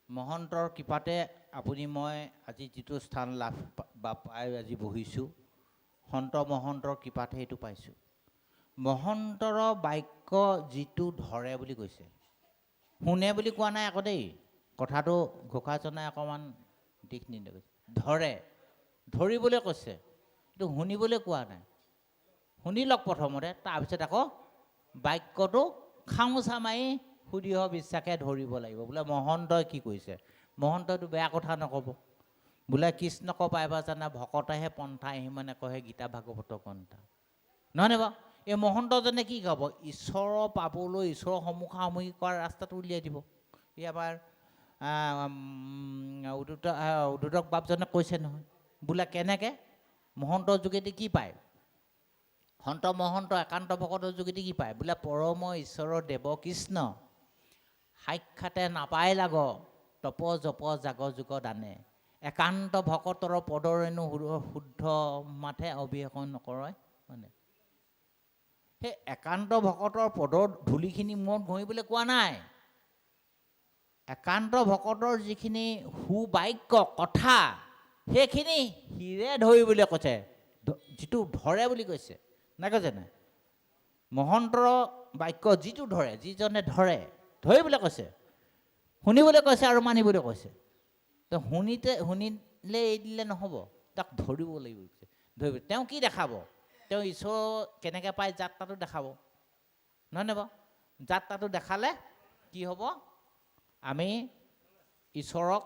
মহন্তৰ কৃপাতে আপুনি মই আজি যিটো স্থান লাভ বা পাই আজি বহিছোঁ, সন্ত মহন্তৰ কৃপাতে সেইটো পাইছোঁ। মহন্তৰ বাক্য যিটো ধৰে বুলি কৈছে, শুনে বুলি কোৱা নাই আকৌ দেই, কথাটো ঘোষাজনাই অকণমান দিশ নিৰ্ণয় কৰিছে। ধৰে, ধৰিবলৈ কৈছে, এইটো শুনিবলৈ কোৱা নাই। শুনি লওক প্ৰথমতে, তাৰপিছত আকৌ বাক্যটো খামোচা মাৰি সুদৃঢ় বিশ্বাসে ধৰিব লাগিব। বোলে মহন্তই কি কৈছে, মহন্তইতো বেয়া কথা নক'ব। বোলে কৃষ্ণক পাইবা জানা ভকতেহে পন্থা সিমানে কহে গীতা ভাগৱত কণ্ঠা, নহয়নে বাৰু? এই মহন্তজনে কি ক'ব? ঈশ্বৰৰ পাবলৈ ঈশ্বৰৰ সন্মুখাসন্মুখি কৰাৰ ৰাস্তাটো উলিয়াই দিব। ই এবাৰ উদ্ধতক বাপজনে কৈছে নহয়, বোলে কেনেকৈ মহন্তৰ যোগেদি কি পায়, সন্ত মহন্ত একান্ত ভকতৰ যোগেদি কি পায়? বোলে পৰম ঈশ্বৰৰ দেৱ কৃষ্ণ সাক্ষাতে নাপায় লাগ, তপ জপ জাগ যুগ দানে, একান্ত ভকতৰ পদৰেণু শুদ্ধ মাথে অভিষেক নকৰে। মানে সেই একান্ত ভকতৰ পদৰ ধূলিখিনি মূৰত ঘঁহিবলৈ কোৱা নাই। একান্ত ভকতৰ যিখিনি সুবাক্য কথা, সেইখিনি হিৰে ধৰিবলৈ কৈছে, যিটো ধৰে বুলি কৈছে, নাই কৈছে নাই? মহন্তৰ বাক্য যিটো ধৰে, যিজনে ধৰে, ধৰিবলৈ কৈছে, শুনিবলৈ কৈছে আৰু মানিবলৈ কৈছে। তো শুনিলে এৰি দিলে নহ'ব, তাক ধৰিব লাগিব। ধৰিব, তেওঁ কি দেখাব? তেওঁ ঈশ্বৰ কেনেকৈ পায় যাত্ৰাটো দেখাব, নহয়নে বাৰু? যাত্ৰাটো দেখালে কি হ'ব? আমি ঈশ্বৰক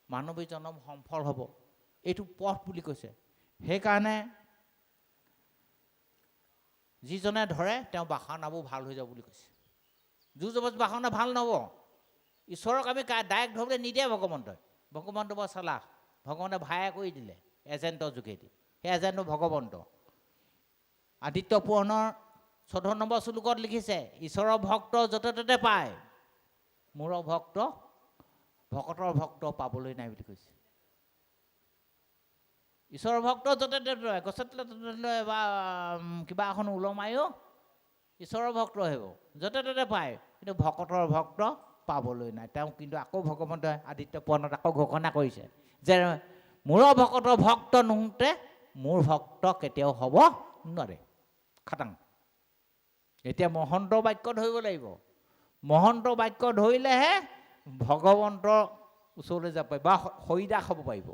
মানৱী জনম সফল হ'ব, এইটো পথ বুলি কৈছে। সেইকাৰণে যিজনে ধৰে তেওঁ বাসনাবোৰ ভাল হৈ যাব বুলি কৈছে। জোৰ জবৰদস্তি বাসনা ভাল নহ'ব। ঈশ্বৰক আমি ডাইৰেক্ট ধৰিবলৈ নিদিয়ে ভগৱন্তই। ভগৱন্ত বৰ চালাক, ভগৱন্তে ভায়ে কৰি দিলে এজেণ্টৰ যোগেদি। সেই এজেণ্টটো ভগৱন্ত। আদিত্য পুৰাণৰ 14 নম্বৰ শ্লোকত লিখিছে, ঈশ্বৰৰ ভক্ত য'তে ত'তে পায়, মোৰ ভক্ত ভকতৰ ভক্ত পাবলৈ নাই বুলি কৈছে। ঈশ্বৰৰ ভক্ত য'তে ত'তে ৰয়, গছত তলে বা কিবা এখন ওলমায়ো ঈশ্বৰৰ ভক্ত আহিব, য'তে ত'তে পায়, কিন্তু ভকতৰ ভক্ত পাবলৈ নাই। তেওঁ কিন্তু আকৌ ভগৱন্তই আদিত্য পুৰাণত আকৌ ঘোষণা কৰিছে যে মোৰ ভকতৰ ভক্ত নোহোঁতে মোৰ ভক্ত কেতিয়াও হ'ব নোৱাৰে। খাটাং। এতিয়া মহন্তৰ বাক্য ধৰিব লাগিব। মহন্তৰ বাক্য ধৰিলেহে ভগৱন্তৰ ওচৰলৈ যাব পাৰিব বা হৰিদাস হ'ব পাৰিব।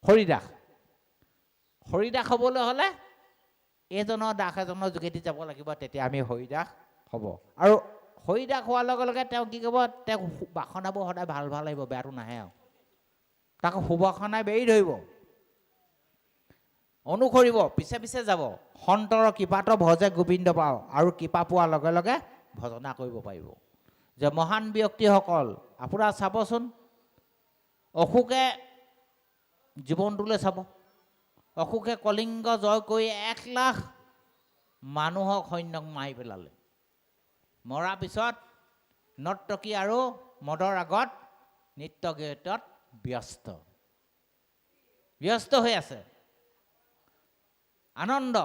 হৰিদাস হ'বলৈ হ'লে এজনৰ দাস এজনৰ যোগেদি যাব লাগিব, তেতিয়া আমি হৰিদাস হ'ব। আৰু হৰিদাস হোৱাৰ লগে লগে তেওঁ কি কৰিব? তেওঁ বাসনাবোৰ সদায় ভাল ভাল আহিব, বেয়াটো নাহে আৰু। তাক সুবাসনাই বেৰি ধৰিব, অনুসৰিব, পিছে পিছে যাব। সন্তৰ কৃপাত ভজে গোবিন্দ পাওঁ, আৰু কৃপা পোৱাৰ লগে লগে ভজনা কৰিব পাৰিব। যে মহান ব্যক্তিসকল আপোনাৰ চাবচোন, অশোকে জীৱনটোলৈ চাব, অশোকে কলিংগ জয় কৰি 1 লাখ মানুহক সৈন্যক মাৰি পেলালে। মৰাৰ পিছত নৰ্তকী আৰু মদৰ আগত নৃত্য গীতত ব্যস্ত হৈ আছে, আনন্দ।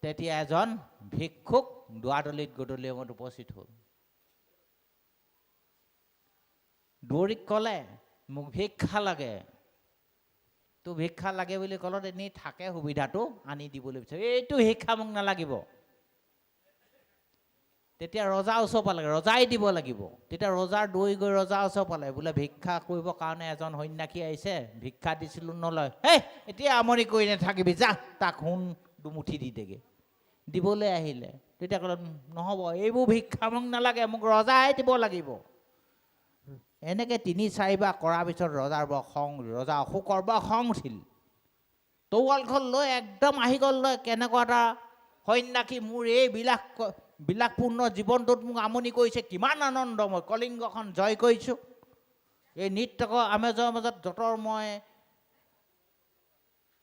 তেতিয়া এজন ভিক্ষুক দুৱাৰদলিত গধূলি সময়ত উপস্থিত হ'ল। দৌৰিক ক'লে, মোক ভিক্ষা লাগে। তো ভিক্ষা লাগে বুলি ক'লত এনেই থাকে সুবিধাটো আনি দিবলৈ বিচাৰে, এইটো শিক্ষা মোক নালাগিব। তেতিয়া ৰজাৰ ওচৰ পালে, ৰজাই দিব লাগিব। তেতিয়া ৰজাৰ দৌৰি গৈ ৰজাৰ ওচৰ পালে, বোলে ভিক্ষা কৰিবৰ কাৰণে এজন সন্যাসী আহিছে, ভিক্ষা দিছিলোঁ নলয়। হেই এতিয়া আমনি কৰি নাথাকিবি, যা তাক সোণ দুমুঠি দি দেগে। দিবলৈ আহিলে, তেতিয়া ক'লে নহ'ব, এইবোৰ ভিক্ষা মোক নালাগে, মোক ৰজাই দিব লাগিব। এনেকৈ 3-4 বাৰ কৰাৰ পিছত ৰজাৰ বৰ খং, ৰজা অশোকৰ বৰ খং উঠিল। তৰোৱালখন লৈ একদম আহি গ'ল, লৈ কেনেকুৱা এটা সন্যাসী, মোৰ এই বিলাসপূৰ্ণ জীৱনটোত মোক আমনি কৰিছে, কিমান আনন্দ, মই কলিংগখন জয় কৰিছোঁ, এই নৃত্যক আমেজৰ মাজত যতৰ মই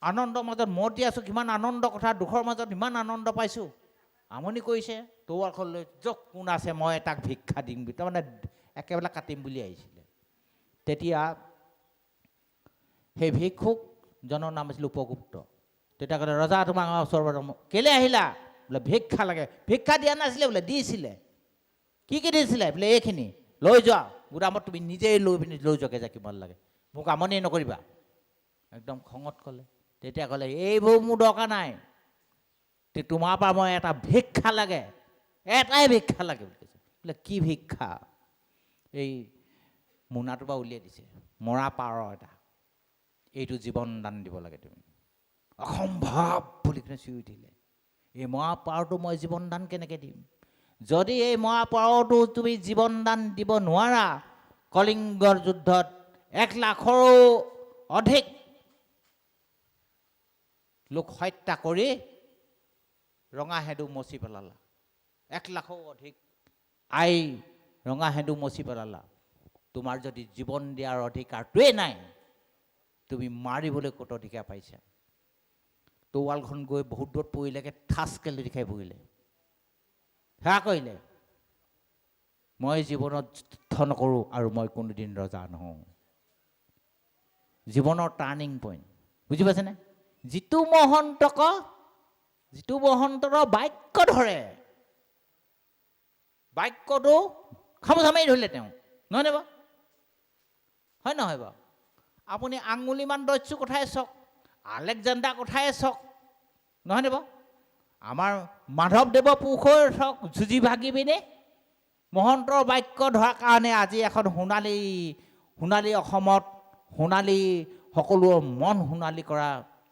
আনন্দৰ মাজত মতি আছোঁ, কিমান আনন্দ কথা, দুখৰ মাজত ইমান আনন্দ পাইছোঁ, আমনি কৰিছে। তৰোৱালখন লৈ য'ত কোন আছে মই তাক ভিক্ষা দিম, তাৰমানে একেবাৰে কাটিম বুলি আহিছিলে। তেতিয়া সেই ভিক্ষুকজনৰ নাম আছিল উপগুপ্ত। তেতিয়া ক'লে, ৰজা তোমাক ওচৰৰ কেলৈ আহিলা? বোলে ভিক্ষা লাগে। ভিক্ষা দিয়া নাছিলে বোলে, দিছিলে। কি দিছিলে? বোলে এইখিনি লৈ যোৱা, গুদামত তুমি নিজেই লৈ পিনি লৈ যোৱাকৈ যা কিমান লাগে, মোক আমনি নকৰিবা, একদম খঙত ক'লে। তেতিয়া ক'লে এইবোৰ মোৰ দৰকাৰ নাই, তোমাৰ পৰা মই এটা ভিক্ষা লাগে, এটাই ভিক্ষা লাগে বুলি কৈছে। বোলে কি ভিক্ষা? এই মোনাটোৰ পৰা উলিয়াই দিছে, মৰা পাৰ এটা, এইটো জীৱন দান দিব লাগে তুমি। অসম্ভৱ বুলি কিনে চিঞৰি উঠিলে, এই মৰা পাৰটো মই জীৱন দান কেনেকৈ দিম? যদি এই মৰা পাৰটো তুমি জীৱন দান দিব নোৱাৰা, কলিংগৰ যুদ্ধত 1 লাখৰো অধিক লোক হত্যা কৰি ৰঙা সেঁদু মচি পেলালা, 1 লাখৰো অধিক আই ৰঙা সেঁদু মচি পেলালা। তোমাৰ যদি জীৱন দিয়াৰ অধিকাৰটোৱে নাই, তুমি মাৰিবলৈ ক'ত অধিকাৰ পাইছা? তৰোৱালখন গৈ বহুত দূৰত পৰিলেগে, ঠাচকৈ লৰি খাই পৰিলে। সেয়া কৰিলে, মই জীৱনত যুদ্ধ নকৰোঁ আৰু মই কোনোদিন ৰজা নহওঁ। জীৱনৰ টাৰ্ণিং পইণ্ট বুজি পাইছেনে? যিটো মহন্তৰ বাক্য ধৰে, বাক্যটো খামোচামেই ধৰিলে তেওঁ, নহয়নে বাৰু? হয় নহয় বাৰু? আপুনি আঙুলিমান দস্যুৰ কথাই চাওক, আলেকজাণ্ডাৰ কথাই চাওক, নহয়নে বাৰু? আমাৰ মাধৱদেৱ পুৰুষৰ চাওক, যুঁজি ভাগি পিনে মহন্তৰ বাক্য ধৰাৰ কাৰণে আজি এখন সোণালী অসমত সোণালী সকলোৰে মন সোণালী কৰা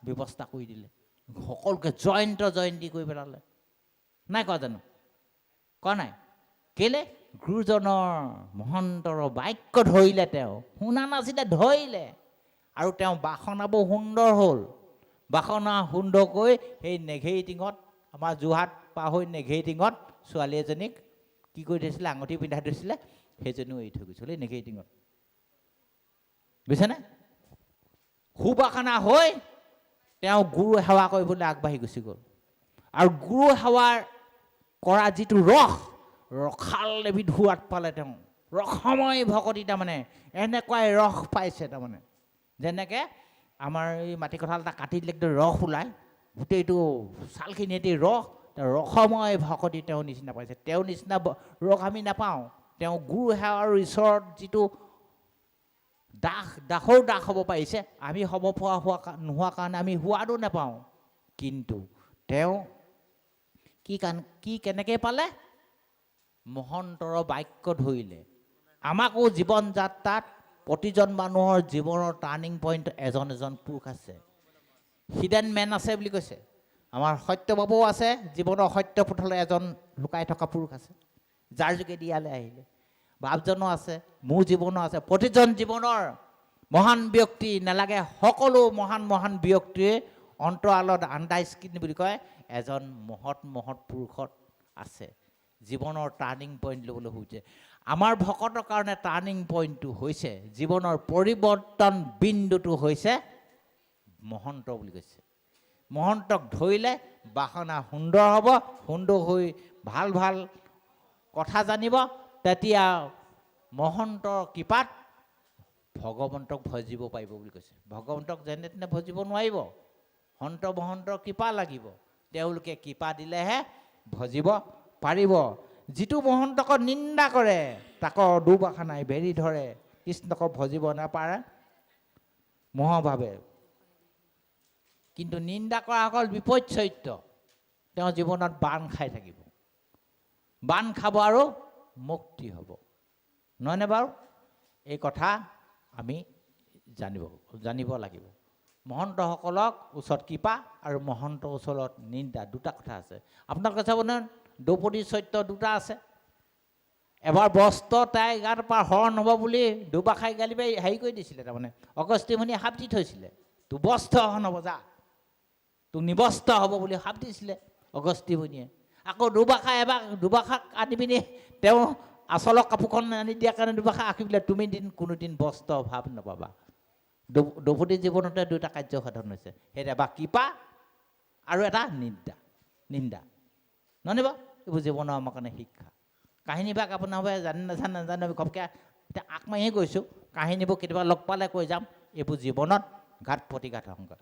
ব্যৱস্থা কৰি দিলে। সকলোকে জয়ন্তী কৰি পেলালে, নাই কোৱা জানো? কোৱা নাই? কেলে? গুৰুজনৰ মহন্তৰ বাক্য ধৰিলে, তেওঁ শুনা নাছিলে, ধৰিলে। আৰু তেওঁ বাসনাবোৰ সুন্দৰ হ'ল। বাসনা সুন্দৰকৈ সেই নেঘেৰি টিঙত, আমাৰ যোৰহাট পাৰ হৈ নেঘেৰি টিঙত ছোৱালী এজনীক কি কৰি থৈছিলে, আঙুঠি পিন্ধাই থৈছিলে, সেইজনীও এৰি থৈ গৈছিলে নেঘেৰি টিঙত, বুজিছেনে? সুবাসনা হৈ তেওঁ গুৰু সেৱা কৰিবলৈ আগবাঢ়ি গুচি গ'ল। আৰু গুৰু সেৱাৰ কৰা যিটো ৰসাল এবিধ সোৱাদ পালে তেওঁ, ৰসময় ভকতি। তাৰমানে এনেকুৱাই ৰস পাইছে, তাৰমানে যেনেকৈ আমাৰ এই মাটি কঁঠাল এটা কাটি দিলে একদম ৰস ওলায়, গোটেইটো ছালখিনি এটি ৰসময় ভকতি তেওঁৰ নিচিনা পাইছে। তেওঁৰ নিচিনা ৰস আমি নাপাওঁ। তেওঁ গুৰু সেৱা আৰু ঈশ্বৰৰ যিটো দাসৰ দাস হ'ব পাৰিছে, আমি হ'ব পৰা নোহোৱা কাৰণে আমি সোৱাদো নাপাওঁ। কিন্তু তেওঁ কেনেকৈ পালে? মহন্তৰ বাক্য ধৰিলে। আমাকো জীৱন যাত্ৰাত প্ৰতিজন মানুহৰ জীৱনৰ টাৰ্ণিং পইণ্ট এজন পুৰুষ আছে, হিডেন মেন আছে বুলি কৈছে। আমাৰ সত্যবাবুও আছে, জীৱনৰ সত্য পথলৈ এজন লুকাই থকা পুৰুষ আছে, যাৰ যোগেদি ইয়ালৈ আহিলে। বাপজনো আছে, মোৰ জীৱনো আছে। প্ৰতিজন জীৱনৰ মহান ব্যক্তি নালাগে, সকলো মহান ব্যক্তিয়ে অন্তৰালত আণ্ডাৰস্কিন বুলি কয়, এজন মহৎ পুৰুষত আছে জীৱনৰ টাৰ্ণিং পইণ্ট ল'বলৈ হৈছে। আমাৰ ভকতৰ কাৰণে টাৰ্ণিং পইণ্টটো হৈছে, জীৱনৰ পৰিৱৰ্তন বিন্দুটো হৈছে মহন্ত বুলি কৈছে। মহন্তক ধৰিলে বাসনা সুন্দৰ হ'ব, সুন্দৰ হৈ ভাল কথা জানিব। তেতিয়া মহন্তৰ কৃপাত ভগৱন্তক ভজিব পাৰিব বুলি কৈছে। ভগৱন্তক যেনে তেনে ভজিব নোৱাৰিব, মহন্তৰ কৃপা লাগিব। তেওঁলোকে কৃপা দিলেহে ভজিব পাৰিব। যিটো মহন্তক নিন্দা কৰে তাক দুবাসনাই বেৰি ধৰে, কৃষ্ণক ভজিব নাপাৰে মহাভাৱে। কিন্তু নিন্দা কৰাসকল বিপদ চৰিত্ৰ, তেওঁ জীৱনত বান খাই থাকিব, বান খাব আৰু মুক্তি হ'ব, নহয়নে বাৰু? এই কথা আমি জানিব লাগিব। মহন্তসকলক ওচৰত কৃপা আৰু মহন্তৰ ওচৰত নিন্দা, দুটা কথা আছে। আপোনালোকে চাব নহয়, দ্ৰৌপদী চৰিত্ৰ দুটা আছে। এবাৰ বস্ত্ৰ তাই গাৰ পৰা হৰণ হ'ব বুলি দুবাষাই গালি পাৰি হেৰি কৰি দিছিলে, তাৰমানে অগস্ত্যি মুনিয়ে শাপ দি থৈছিলে, তোৰ বস্ত্ৰ হৰণ হ'ব, যা, তোক নিবস্ত্ৰ হ'ব বুলি শাপ দিছিলে অগস্ত্যি মুনিয়ে। আকৌ দুবাষাক আনি পিনি তেওঁ আচলৰ কাপোৰখন আনি দিয়াৰ কাৰণে দুবাষা আঁকি পেলাই তুমি কোনোদিন বস্ত্ৰ অভাৱ নাপাবা। দ্ৰৌপদীৰ জীৱনতে দুটা কাৰ্য সাধন হৈছে, সেইটো এবাৰ কৃপা আৰু এটা নিন্দা। নহয়নে বাৰু? এইবোৰ জীৱনৰ আমাৰ কাৰণে শিক্ষা। কাহিনীভাগ আপোনালোকে নাজানে ঘপকৈ এতিয়া আক মাৰিহে গৈছোঁ, কাহিনীবোৰ কেতিয়াবা লগ পালে কৈ যাম। এইবোৰ জীৱনত ঘাত প্ৰতিঘাত সংঘাত।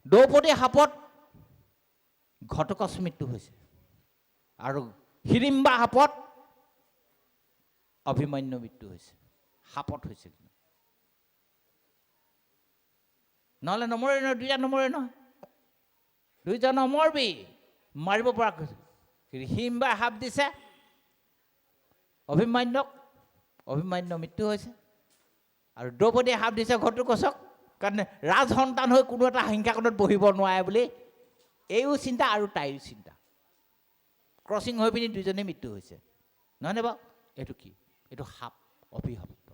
দ্ৰৌপদী শাপত ঘটকাস্মৃত্যু হৈছে, আৰু হিড়িম্বা শাপত অভিমন্যু মৃত্যু হৈছে, সাপত হৈছিল। নহ'লে নমৰে নহয়, দুইটা নমৰে নহয়, দুইটা নমৰবি, মাৰিব পৰা কৈছে। হিমবাই সাপ দিছে অভিমন্যু মৃত্যু হৈছে। আৰু দ্ৰৌপদীয়ে সাপ দিছে ঘটুকচক, কাৰণ ৰাজ সন্তান হৈ কোনো এটা সিংহাসনত বহিব নোৱাৰে বুলি এইও চিন্তা আৰু তাইৰো চিন্তা। ক্ৰচিং হৈ পিনি দুইজনে মৃত্যু হৈছে, নহয়নে বাৰু? এইটো কি? এইটো সাপ, অভিশপ্ত।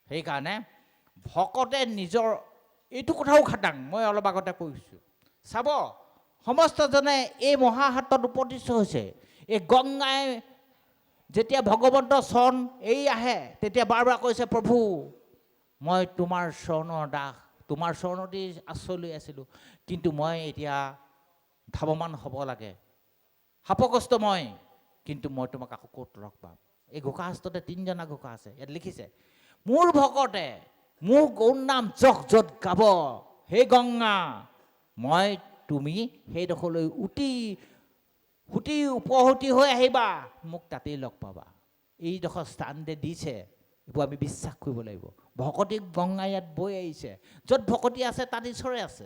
সেইকাৰণে ভকতে নিজৰ এইটো কথাও খাটাং, মই অলপ আগতে কৈছোঁ। চাব, সমস্তজনে এই মহাহাতত উপদিষ্ট হৈছে। এই গংগাই যেতিয়া ভগৱন্তৰ চৰণ এই আহে, তেতিয়া বাৰ বাৰ কৈছে, প্ৰভু মই তোমাৰ চৰণৰ দাস, তোমাৰ চৰণতেই আশ্ৰয় লৈ আছিলোঁ, কিন্তু মই এতিয়া ধাৱমান হ'ব লাগে, সাপগ্ৰস্ত মই, কিন্তু মই তোমাক আকৌ ক'ত লগ পাম? এই ঘোষাশাস্ত্ৰতে 3জনা ঘোষা আছে, ইয়াত লিখিছে, মোৰ ভকতে মোৰ গৌৰ নাম যক য'ত গাব, হে গংগা মই তুমি সেইডোখৰলৈ সুতি উপসুতি হৈ আহিবা, মোক তাতেই লগ পাবা। এইডোখৰ স্থান যে দিছে, এইবোৰ আমি বিশ্বাস কৰিব লাগিব। ভকতি গংগা ইয়াত বৈ আহিছে, য'ত ভকতি আছে তাত ঈশ্বৰে আছে।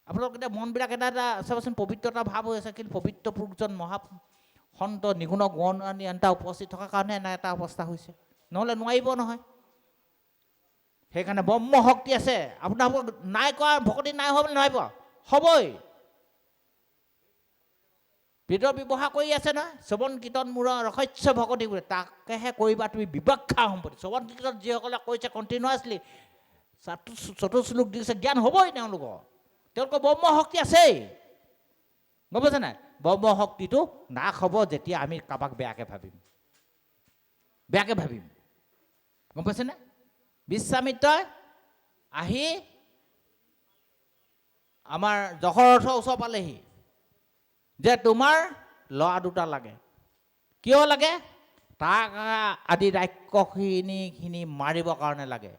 আপোনালোক এতিয়া মনবিলাক এটা এটা চাবচোন, পবিত্ৰতা ভাৱ হৈ আছে, কিন্তু পবিত্ৰ পুৰুষজন মহাসন্ত নিগুণ গুণানী এটা উপস্থিত থকাৰ কাৰণে এনে এটা অৱস্থা হৈছে, নহ'লে নোৱাৰিব নহয়। সেইকাৰণে ব্ৰহ্ম শক্তি আছে। আপোনাৰ নাই কৰা ভকতি নাই হ'ব নোৱাৰিব, হ'বই। বেদৰ ব্যৱহাৰ কৰি আছে নহয়, শ্ৰৱণ কীৰ্তন মূৰৰ ৰহস্য ভকতি বোলে, তাকেহে কৰিবা তুমি বিবক্ষা সম্পত্তি। শ্ৰৱণ কীৰ্তন যিসকলে কৰিছে কণ্টিনিউৱাছলি, চতুশ্লোক দিছে, জ্ঞান হ'বই তেওঁলোকৰ ব্ৰহ্ম শক্তি আছেই, গম পাইছে নাই? ব্ৰহ্ম শক্তিটো নাশ হ'ব যেতিয়া আমি কাৰোবাক বেয়াকৈ ভাবিম, গম পাইছেনে? বিশ্বামিত্ৰই আহি আমাৰ দশৰথৰ ওচৰ পালেহি, যে তোমাৰ ল'ৰা দুটা লাগে। কিয় লাগে? তাক আদি ৰাক্ষসখিনি মাৰিবৰ কাৰণে লাগে।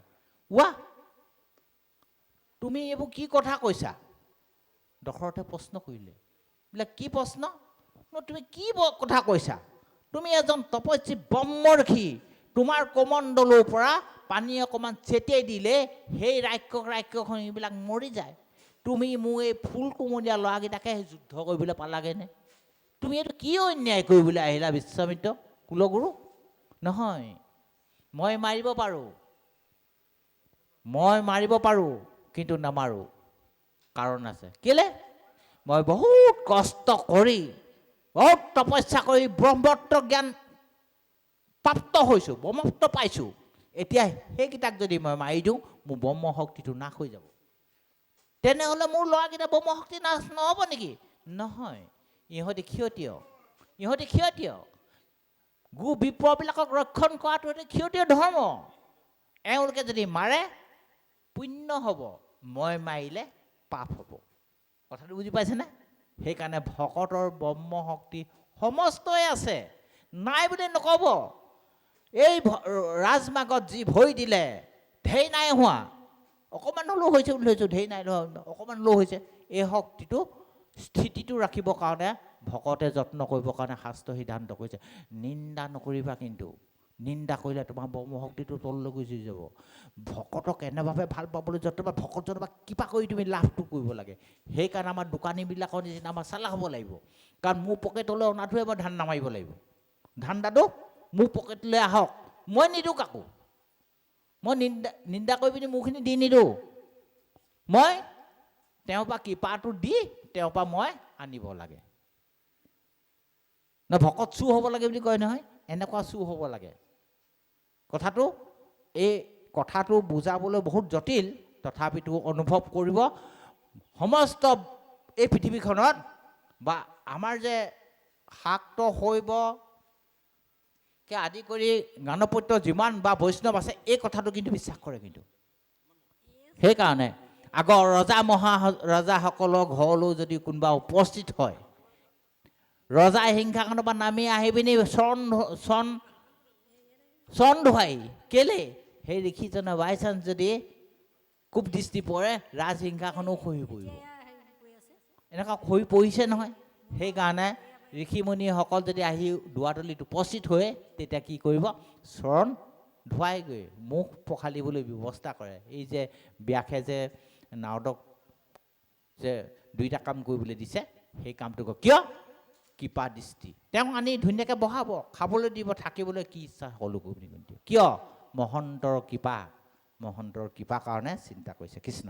ৱাহ, তুমি এইবোৰ কি কথা কৈছা? দশৰথে প্ৰশ্ন কৰিলে, বোলে কি প্ৰশ্ন? তুমি কি কথা কৈছা? তুমি এজন তপস্বী ব্ৰহ্মৰ্ষি, তোমাৰ কমণ্ডলৰ পৰা পানী অকণমান ছেটিয়াই দিলে সেই ৰাক্ষসবিলাক মৰি যায়। তুমি মোৰ এই ফুল কোমলীয়া ল'ৰাকেইটাকে যুদ্ধ কৰিবলৈ পালাগেনে? তুমি এইটো কি অন্যায় কৰিবলৈ আহিলা বিশ্বামিত্ৰ কুলগুৰু? নহয়, মই মাৰিব পাৰোঁ, কিন্তু নামাৰোঁ। কাৰণ আছে, কেলে? মই বহুত কষ্ট কৰি, বহুত তপস্যা কৰি ব্ৰহ্মত্ব জ্ঞান প্ৰাপ্ত হৈছোঁ, ব্ৰহ্মত্ব পাইছোঁ। এতিয়া সেইকেইটাক যদি মই মাৰি দিওঁ, মোৰ ব্ৰহ্ম শক্তিটো নাশ হৈ যাব। তেনেহ'লে মোৰ ল'ৰাকেইটা ব্ৰহ্ম শক্তি নাশ নহ'ব নেকি? নহয়, ইহঁতি ক্ষতীয়। গু বিপ্ৰবিলাকক ৰক্ষণ কৰাটো এটা ক্ষতীয় ধৰ্ম। এওঁলোকে যদি মাৰে পুণ্য হ'ব, মই মাৰিলে পাপ হ'ব। কথাটো বুজি পাইছেনে? সেইকাৰণে ভকতৰ ব্ৰহ্ম শক্তি সমস্তই আছে, নাই বুলি নক'ব। এই ৰাজমাৰ্গত যি ভৰি দিলে, ঢেৰ নাই হোৱা, অকণমান হ'লেও হৈছে বুলি ভাবিছোঁ, ঢেৰ নাই অকণমান হ'লেও হৈছে। এই শক্তিটো স্থিতিটো ৰাখিবৰ কাৰণে ভকতে যত্ন কৰিবৰ কাৰণে শাস্ত্ৰ সিদ্ধান্ত কৰিছে। নিন্দা নকৰিবা, কিন্তু নিন্দা কৰিলে তোমাৰ ব্ৰহ্ম শক্তিটো তললৈ গুচি যাব। ভকতক এনেভাৱে ভাল পাবলৈ যত্ন বা ভকতজনৰ পৰা কৃপা কৰি তুমি লাভটো কৰিব লাগে। সেইকাৰণে আমাৰ দোকানীবিলাকৰ নিচিনা আমাৰ চালাক হ'ব লাগিব। কাৰণ মোৰ পকেটলৈ অনাটোৱে মই ধান্দা মাৰিব লাগিব। ধান্দাটো মোৰ পকেটলৈ আহক, মই নিদিওঁ কাকো। মই নিন্দা কৰি পিনি মোৰখিনি দি নিদিওঁ। মই তেওঁৰ পৰা কৃপাটো দি তেওঁৰ পৰা মই আনিব লাগে। ভকত চুৰ হ'ব লাগে বুলি কয় নহয়, এনেকুৱা চুৰ হ'ব লাগে। এই কথাটো বুজাবলৈ বহুত জটিল, তথাপিতো অনুভৱ কৰিব। সমস্ত এই পৃথিৱীখনত বা আমাৰ যে শাক্ত শৈৱকে আদি কৰি গাণপত্য যিমান বা বৈষ্ণৱ আছে, এই কথাটো কিন্তু বিশ্বাস কৰে। কিন্তু সেইকাৰণে আগৰ ৰজাসকলৰ ঘৰলৈ যদি কোনোবা উপস্থিত হয়, ৰজাই সিংহাসনৰ পৰা নামি আহি পিনি চৰণ ধুৱাই, কেলে? সেই ঋষিজনে বাই চান্স যদি খুব দৃষ্টি পৰে, ৰাজসিংহাসনো খহি পৰিব। এনেকুৱা খহি পৰিছে নহয়। সেইকাৰণে ঋষিমুনিসকল যদি আহি দুৱাৰদলিত উপস্থিত হৈ তেতিয়া কি কৰিব চৰণ ধুৱাই গৈ মুখ পখালিবলৈ ব্যৱস্থা কৰে এই যে ব্যাসে যে নাৰদক যে দুইটা কাম কৰিবলৈ দিছে সেই কামটো কিয় কৃপা দৃষ্টি তেওঁ আনি ধুনীয়াকৈ বহাব খাবলৈ দিব থাকিবলৈ কি ইচ্ছা সকলো কৰিব কিয় মহন্তৰ কৃপা কাৰণে চিন্তা কৰিছে কৃষ্ণ